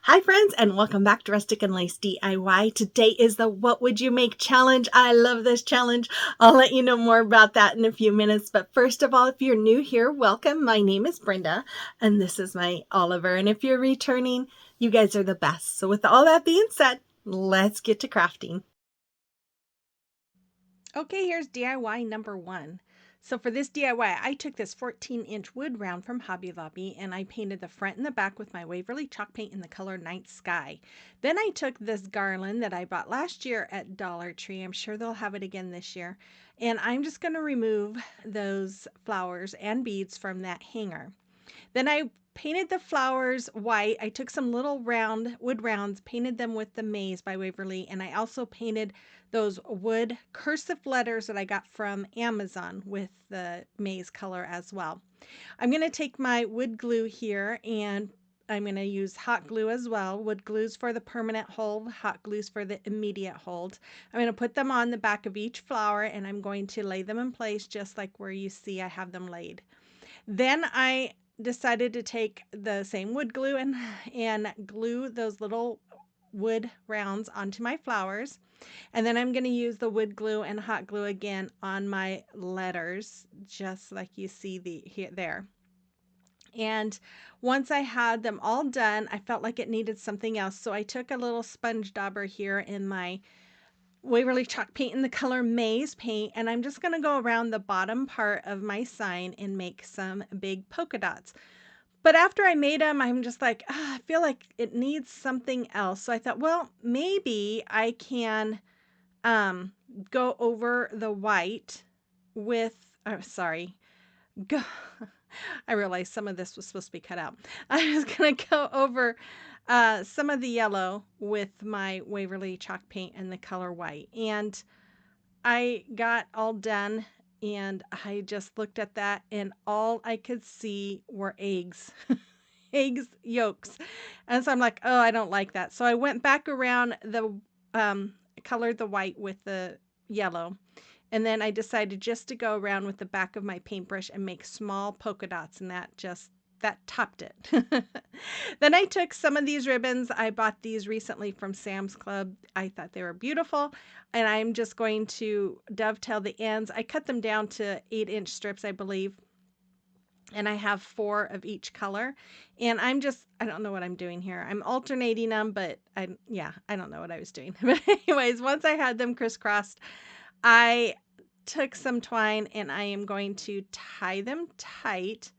Hi friends, and welcome back to Rustic and Lace DIY. Today is the What Would You Make challenge. I love this challenge. I'll let you know more about that in a few minutes. But first of all, if you're new here, welcome. My name is Brenda and this is my Oliver. And if you're returning, you guys are the best. So with all that being said, let's get to crafting. Okay, here's DIY number one. So for this DIY, I took this 14-inch wood round from Hobby Lobby and I painted the front and the back with my Waverly chalk paint in the color Night Sky. Then I took this garland that I bought last year at Dollar Tree. I'm sure they'll have it again this year. And I'm just going to remove those flowers and beads from that hanger. Then I painted the flowers white. I took some little round wood rounds, painted them with the Maze by Waverly, and I also painted those wood cursive letters that I got from Amazon with the Maze color as well. I'm going to take my wood glue here and I'm going to use hot glue as well. Wood glues for the permanent hold, hot glues for the immediate hold. I'm going to put them on the back of each flower and I'm going to lay them in place just like where you see I have them laid. Then I decided to take the same wood glue and glue those little wood rounds onto my flowers. And then I'm going to use the wood glue and hot glue again on my letters, just like you see there. And once I had them all done, I felt like it needed something else. So I took a little sponge dauber here in my Waverly chalk paint in the color Maze paint, and I'm just going to go around the bottom part of my sign and make some big polka dots. But after I made them, I'm just like, I feel like it needs something else. So I thought, well, maybe I can go over the white with, sorry, go. I realized some of this was supposed to be cut out. I was going to go over some of the yellow with my Waverly chalk paint in the color white. And I got all done and I just looked at that and all I could see were eggs. Eggs yolks. And so I'm like, oh, I don't like that. So I went back around the colored the white with the yellow. And then I decided just to go around with the back of my paintbrush and make small polka dots, and that topped it. Then I took some of these ribbons. I bought these recently from Sam's Club. I thought they were beautiful, and I'm just going to dovetail the ends. I cut them down to 8-inch strips, I believe, and I have 4 of each color. And I don't know what I'm doing here. I'm alternating them, but I don't know what I was doing. But anyways, once I had them crisscrossed, I took some twine and I am going to tie them tight.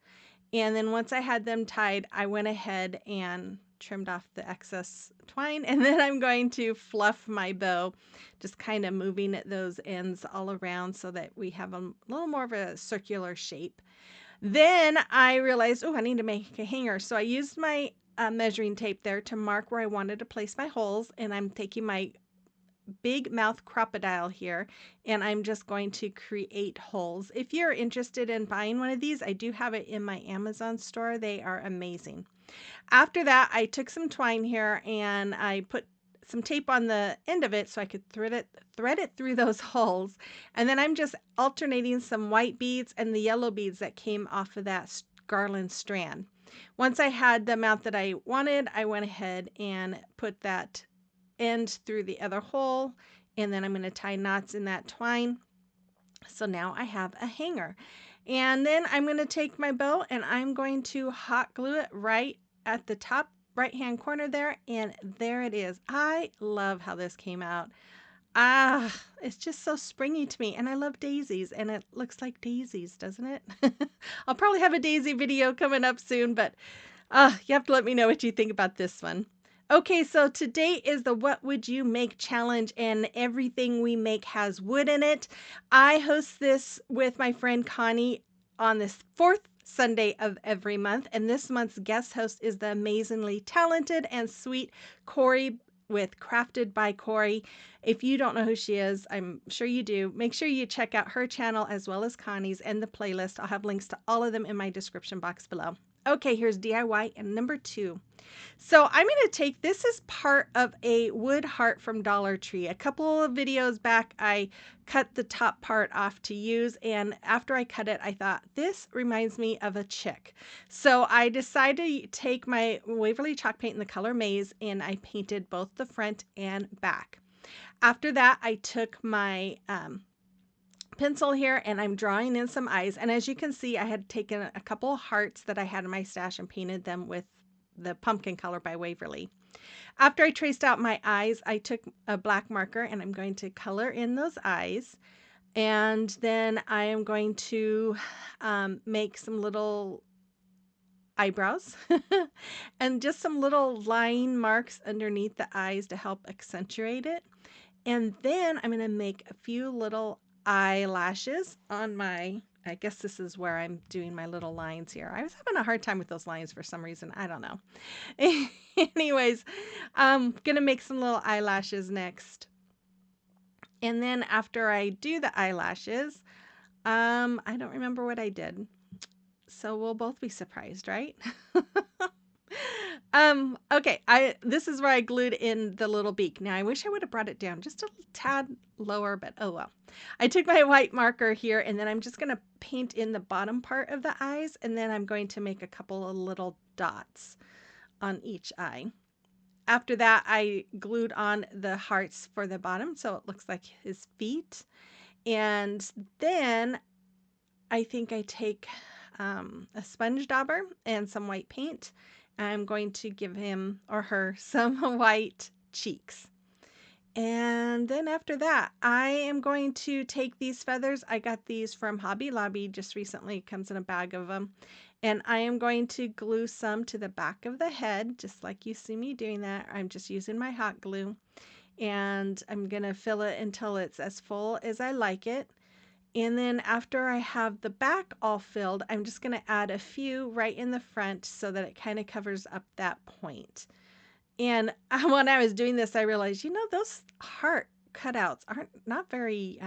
And then once I had them tied, I went ahead and trimmed off the excess twine. And then I'm going to fluff my bow, just kind of moving those ends all around so that we have a little more of a circular shape. Then I realized, oh, I need to make a hanger. So I used my measuring tape there to mark where I wanted to place my holes. And I'm taking my big mouth crocodile here and I'm just going to create holes. If you're interested in buying one of these, I do have it in my Amazon store. They are amazing. After that, I took some twine here and I put some tape on the end of it so I could thread it through those holes. And then I'm just alternating some white beads and the yellow beads that came off of that garland strand. Once I had the amount that I wanted, I went ahead and put that end through the other hole, and then I'm going to tie knots in that twine. So now I have a hanger. And then I'm going to take my bow and I'm going to hot glue it right at the top right hand corner there, and there it is. I love how this came out. It's just so springy to me, and I love daisies, and it looks like daisies, doesn't it? I'll probably have a daisy video coming up soon, but you have to let me know what you think about this one. Okay, so today is the What Would You Make challenge, and everything we make has wood in it. I host this with my friend Connie on this 4th Sunday of every month, and this month's guest host is the amazingly talented and sweet Corie with Crafted by Corie. If you don't know who she is, I'm sure you do. Make sure you check out her channel as well as Connie's and the playlist. I'll have links to all of them in my description box below. Okay, here's DIY and number 2. So I'm going to take, this is part of a wood heart from Dollar Tree. A couple of videos back, I cut the top part off to use. And after I cut it, I thought, this reminds me of a chick. So I decided to take my Waverly chalk paint in the color Maize, and I painted both the front and back. After that, I took my pencil here and I'm drawing in some eyes. And as you can see, I had taken a couple of hearts that I had in my stash and painted them with the pumpkin color by Waverly. After I traced out my eyes, I took a black marker and I'm going to color in those eyes. And then I am going to make some little eyebrows and just some little line marks underneath the eyes to help accentuate it. And then I'm going to make a few little eyelashes on my, I guess this is where I'm doing my little lines here. I was having a hard time with those lines for some reason. I don't know. Anyways, I'm going to make some little eyelashes next. And then after I do the eyelashes, I don't remember what I did. So we'll both be surprised, right? Okay, this is where I glued in the little beak. Now I wish I would have brought it down just a tad lower, but oh well. I took my white marker here and then I'm just going to paint in the bottom part of the eyes, and then I'm going to make a couple of little dots on each eye. After that, I glued on the hearts for the bottom so it looks like his feet. And then I think I take a sponge dauber and some white paint. I'm going to give him or her some white cheeks. And then after that, I am going to take these feathers. I got these from Hobby Lobby just recently. It comes in a bag of them. And I am going to glue some to the back of the head, just like you see me doing that. I'm just using my hot glue. And I'm going to fill it until it's as full as I like it. And then after I have the back all filled, I'm just going to add a few right in the front so that it kind of covers up that point. And when I was doing this, I realized, those heart cutouts aren't not very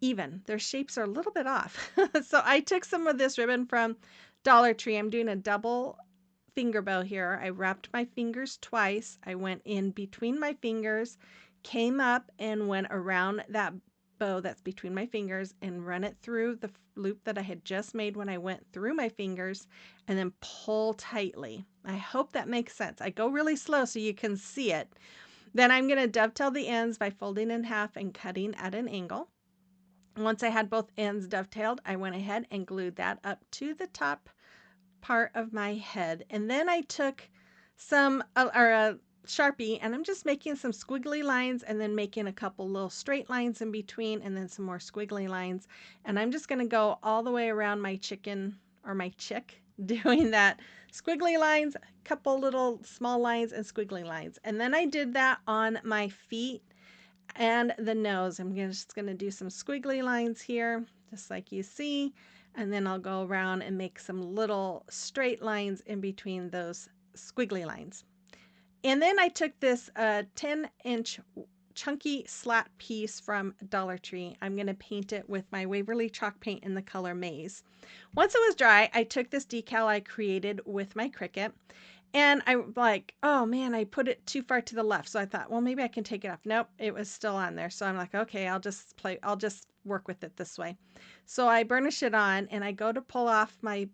even. Their shapes are a little bit off. So I took some of this ribbon from Dollar Tree. I'm doing a double finger bow here. I wrapped my fingers twice. I went in between my fingers, came up and went around that bow that's between my fingers and run it through the loop that I had just made when I went through my fingers, and then pull tightly. I hope that makes sense. I go really slow so you can see it. Then I'm going to dovetail the ends by folding in half and cutting at an angle. Once I had both ends dovetailed, I went ahead and glued that up to the top part of my head. And then I took some a Sharpie, and I'm just making some squiggly lines and then making a couple little straight lines in between and then some more squiggly lines. And I'm just going to go all the way around my chicken or my chick doing that squiggly lines, a couple little small lines and squiggly lines. And then I did that on my feet and the nose. I'm just going to do some squiggly lines here, just like you see. And then I'll go around and make some little straight lines in between those squiggly lines. And then I took this 10-inch chunky slat piece from Dollar Tree. I'm going to paint it with my Waverly chalk paint in the color Maize. Once it was dry, I took this decal I created with my Cricut, and I like, oh man, I put it too far to the left. So I thought, well, maybe I can take it off. Nope, it was still on there. So I'm like, okay, I'll just work with it this way. So I burnish it on and I go to pull off my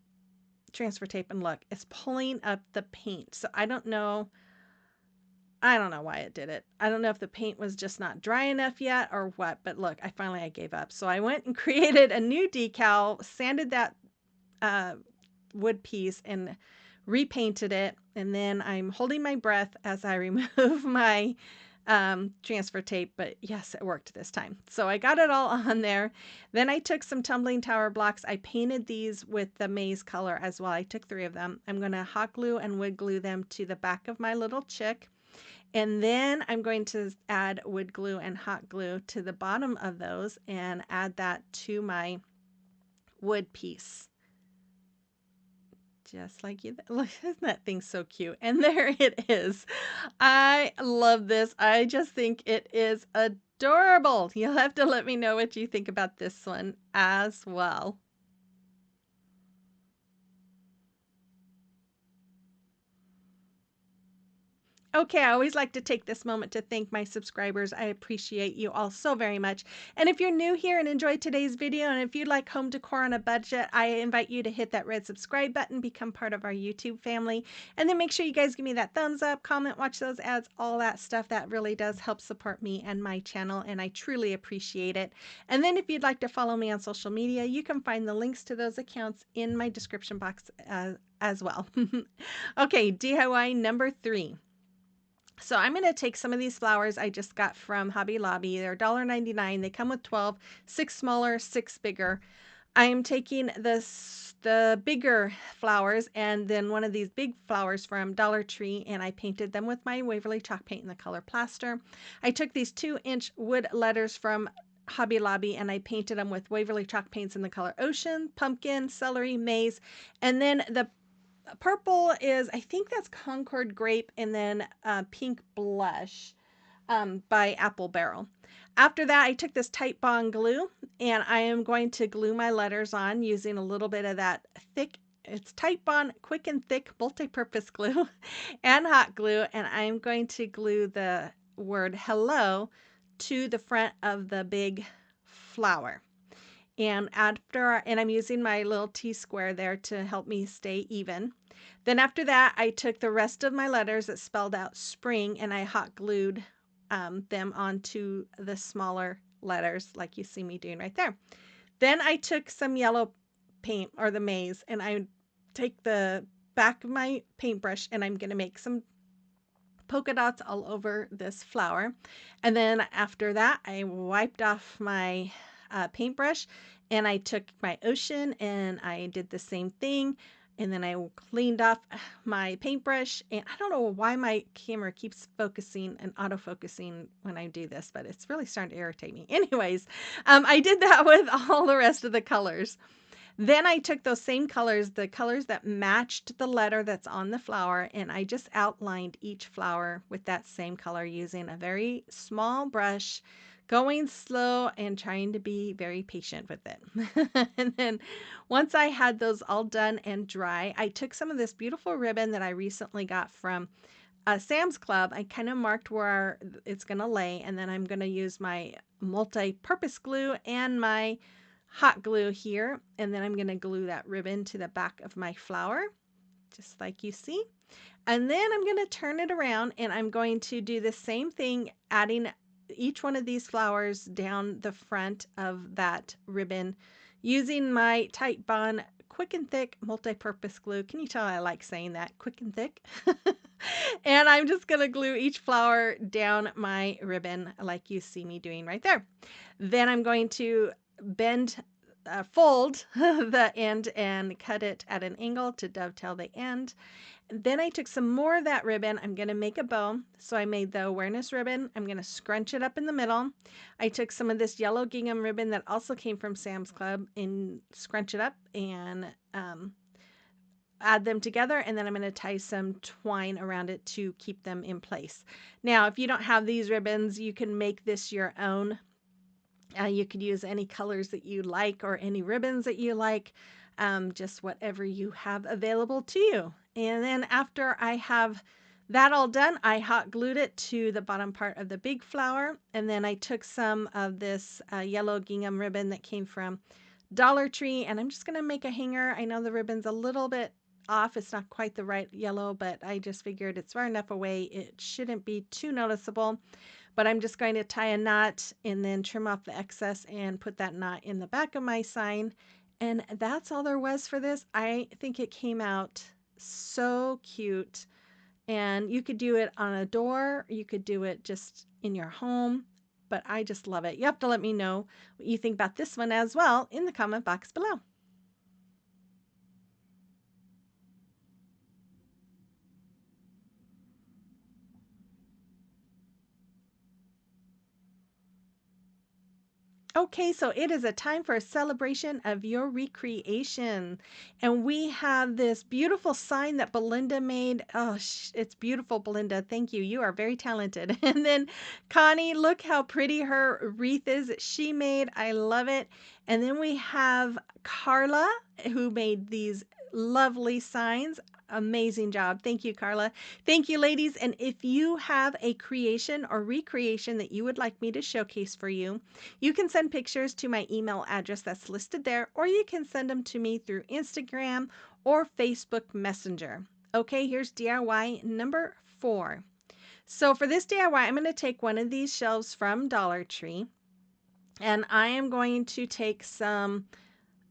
transfer tape, and look, it's pulling up the paint. So I don't know why it did it. I don't know if the paint was just not dry enough yet or what, but look, I gave up. So I went and created a new decal, sanded that wood piece and repainted it. And then I'm holding my breath as I remove my transfer tape, but yes, it worked this time. So I got it all on there. Then I took some tumbling tower blocks. I painted these with the maize color as well. I took 3 of them. I'm going to hot glue and wood glue them to the back of my little chick. And then I'm going to add wood glue and hot glue to the bottom of those and add that to my wood piece. Just like you. Look, isn't that thing so cute? And there it is. I love this. I just think it is adorable. You'll have to let me know what you think about this one as well. Okay, I always like to take this moment to thank my subscribers. I appreciate you all so very much. And if you're new here and enjoyed today's video, and if you like home decor on a budget, I invite you to hit that red subscribe button, become part of our YouTube family, and then make sure you guys give me that thumbs up, comment, watch those ads, all that stuff. That really does help support me and my channel, and I truly appreciate it. And then if you'd like to follow me on social media, you can find the links to those accounts in my description box as well. Okay, DIY number 3. So I'm going to take some of these flowers I just got from Hobby Lobby. They're $1.99. They come with 12, 6 smaller, 6 bigger. I'm taking the bigger flowers and then one of these big flowers from Dollar Tree, and I painted them with my Waverly chalk paint in the color plaster. I took these 2-inch wood letters from Hobby Lobby and I painted them with Waverly chalk paints in the color ocean, pumpkin, celery, maize, and then the purple is, I think that's Concord grape, and then pink blush by Apple Barrel. After that, I took this Tite Bond glue and I am going to glue my letters on using a little bit of that thick, it's Tite Bond Quick and Thick Multi-Purpose Glue and hot glue, and I'm going to glue the word hello to the front of the big flower. And I'm using my little T-square there to help me stay even. Then after that, I took the rest of my letters that spelled out spring and I hot glued them onto the smaller letters like you see me doing right there. Then I took some yellow paint or the maize, and I take the back of my paintbrush and I'm going to make some polka dots all over this flower. And then after that, I wiped off my paintbrush and I took my ocean and I did the same thing. And then I cleaned off my paintbrush, and I don't know why my camera keeps focusing and autofocusing when I do this, but it's really starting to irritate me. Anyways, I did that with all the rest of the colors. Then I took those same colors, the colors that matched the letter that's on the flower, and I just outlined each flower with that same color using a very small brush, going slow and trying to be very patient with it. And then once I had those all done and dry, I took some of this beautiful ribbon that I recently got from Sam's Club. I kind of marked where it's going to lay, and then I'm going to use my multi-purpose glue and my hot glue here, and then I'm going to glue that ribbon to the back of my flower, just like you see. And then I'm going to turn it around and I'm going to do the same thing, adding each one of these flowers down the front of that ribbon using my Tite Bond Quick and Thick Multi-Purpose Glue. Can you tell I like saying that? Quick and thick. And I'm just going to glue each flower down my ribbon like you see me doing right there. Then I'm going to fold the end and cut it at an angle to dovetail the end. Then I took some more of that ribbon. I'm going to make a bow. So I made the awareness ribbon. I'm going to scrunch it up in the middle. I took some of this yellow gingham ribbon that also came from Sam's Club and scrunch it up and add them together, and then I'm going to tie some twine around it to keep them in place. Now, if you don't have these ribbons, you can make this your own. You could use any colors that you like or any ribbons that you like, just whatever you have available to you. And then after I have that all done, I hot glued it to the bottom part of the big flower. And then I took some of this yellow gingham ribbon that came from Dollar Tree, and I'm just going to make a hanger. I know the ribbon's a little bit off. It's not quite the right yellow, but I just figured it's far enough away. It shouldn't be too noticeable. But I'm just going to tie a knot and then trim off the excess and put that knot in the back of my sign. And that's all there was for this. I think it came out so cute. And you could do it on a door. You could do it just in your home. But I just love it. You have to let me know what you think about this one as well in the comment box below. Okay, so it is a time for a celebration of your recreation. And we have this beautiful sign that Belinda made. Oh, it's beautiful, Belinda. Thank you. You are very talented. And then Connie, look how pretty her wreath is that she made. I love it. And then we have Carla, who made these lovely signs. Amazing job. Thank you, Carla. Thank you, ladies. And if you have a creation or recreation that you would like me to showcase for you, you can send pictures to my email address that's listed there, or you can send them to me through Instagram or Facebook Messenger. Okay, here's DIY number 4. So for this DIY, I'm going to take one of these shelves from Dollar Tree, and I am going to take some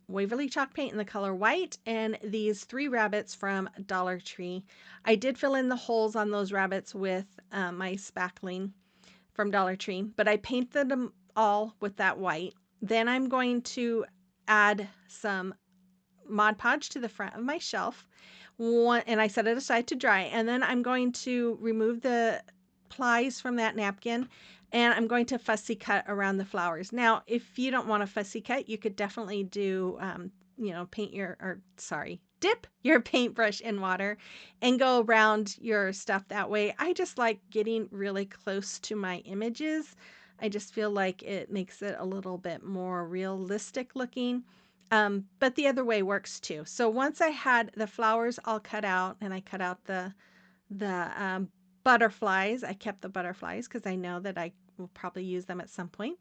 Waverly chalk paint in the color white and these 3 rabbits from Dollar Tree. I did fill in the holes on those rabbits with my spackling from Dollar Tree, but I painted them all with that white. Then I'm going to add some Mod Podge to the front of my shelf, and I set it aside to dry. And then I'm going to remove the plies from that napkin, and I'm going to fussy cut around the flowers. Now, if you don't want a fussy cut, you could definitely do, dip your paintbrush in water and go around your stuff that way. I just like getting really close to my images. I just feel like it makes it a little bit more realistic looking. But the other way works too. So once I had the flowers all cut out, and I cut out the butterflies, I kept the butterflies because I know that I will probably use them at some point.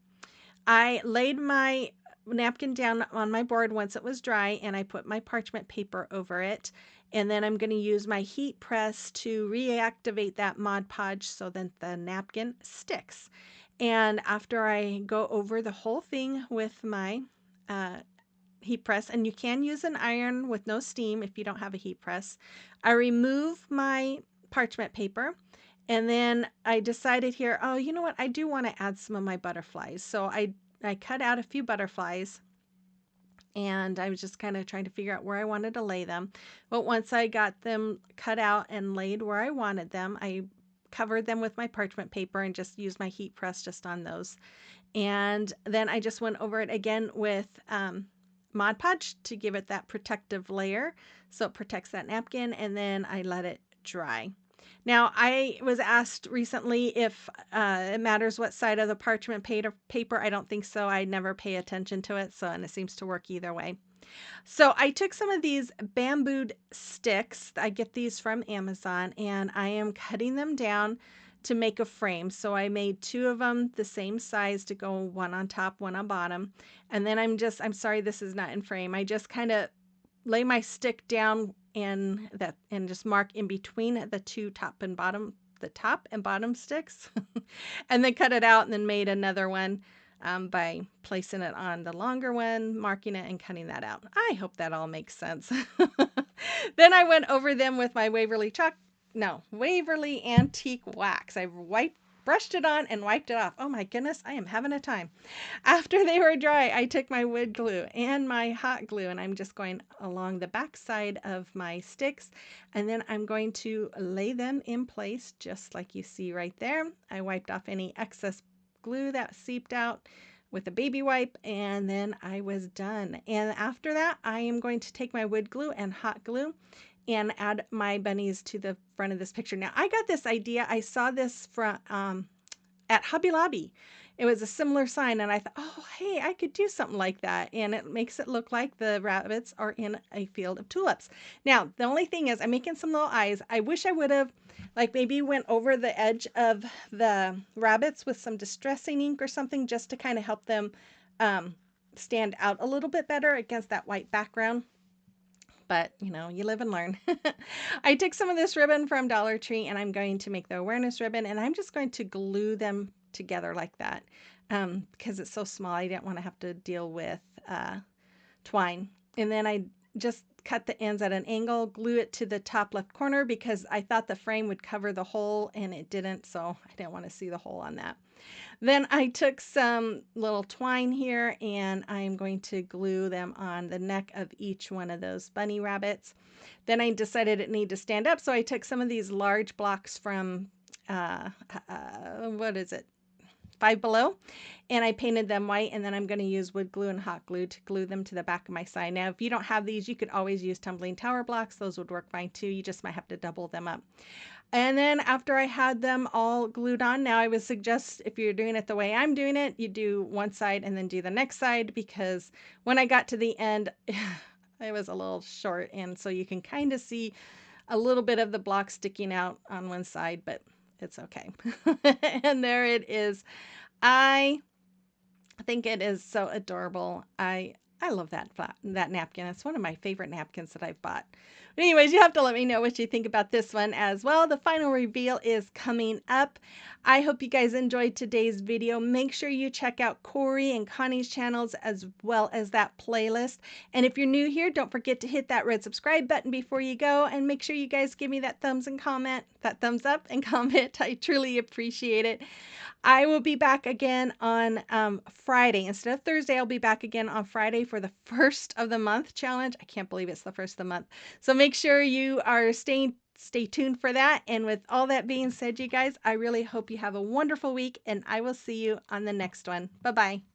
I laid my napkin down on my board once it was dry, and I put my parchment paper over it. And then I'm going to use my heat press to reactivate that Mod Podge so that the napkin sticks. And after I go over the whole thing with my heat press, and you can use an iron with no steam if you don't have a heat press, I remove my parchment paper. And then I decided here, oh, you know what? I do want to add some of my butterflies. So I cut out a few butterflies, and I was just kind of trying to figure out where I wanted to lay them. But once I got them cut out and laid where I wanted them, I covered them with my parchment paper and just used my heat press just on those. And then I just went over it again with Mod Podge to give it that protective layer so it protects that napkin, and then I let it dry. Now, I was asked recently if it matters what side of the parchment paper. I don't think so. I never pay attention to it, and it seems to work either way. So I took some of these bamboo sticks. I get these from Amazon, and I am cutting them down to make a frame. So I made 2 of them the same size to go one on top, one on bottom. And then I'm sorry, this is not in frame. I just kind of lay my stick down and just mark in between the 2 top and bottom sticks, and then cut it out, and then made another one by placing it on the longer one, marking it, and cutting that out. I hope that all makes sense. Then I went over them with my Waverly Antique Wax. I brushed it on and wiped it off. Oh my goodness, I am having a time. After they were dry, I took my wood glue and my hot glue, and I'm just going along the back side of my sticks, and then I'm going to lay them in place just like you see right there. I wiped off any excess glue that seeped out with a baby wipe, and then I was done. And after that, I am going to take my wood glue and hot glue and add my bunnies to the front of this picture. Now, I got this idea. I saw this from at Hobby Lobby. It was a similar sign, and I thought, oh, hey, I could do something like that. And it makes it look like the rabbits are in a field of tulips. Now, the only thing is I'm making some little eyes. I wish I would have maybe went over the edge of the rabbits with some distressing ink or something, just to kind of help them stand out a little bit better against that white background. But, you live and learn. I took some of this ribbon from Dollar Tree, and I'm going to make the awareness ribbon, and I'm just going to glue them together like that because it's so small. I didn't want to have to deal with twine. And then I just cut the ends at an angle, glue it to the top left corner because I thought the frame would cover the hole, and it didn't, so I didn't want to see the hole on that. Then I took some little twine here, and I'm going to glue them on the neck of each one of those bunny rabbits. Then I decided it needed to stand up, so I took some of these large blocks from, what is it? Five Below, and I painted them white, and then I'm going to use wood glue and hot glue to glue them to the back of my sign. Now, if you don't have these, you could always use tumbling tower blocks. Those would work fine too. You just might have to double them up. And then after I had them all glued on, now I would suggest if you're doing it the way I'm doing it, you do one side and then do the next side, because when I got to the end, it was a little short, and so you can kind of see a little bit of the block sticking out on one side, but it's okay. And there it is. I think it is so adorable. I love that napkin. It's one of my favorite napkins that I've bought. But anyways, you have to let me know what you think about this one as well. The final reveal is coming up. I hope you guys enjoyed today's video. Make sure you check out Corie and Connie's channels as well as that playlist. And if you're new here, don't forget to hit that red subscribe button before you go, and make sure you guys give me that thumbs up and comment. I truly appreciate it. I will be back again on Friday. Instead of Thursday, I'll be back again on Friday for the first of the month challenge. I can't believe it's the first of the month. So make sure you are stay tuned for that. And with all that being said, you guys, I really hope you have a wonderful week, and I will see you on the next one. Bye-bye.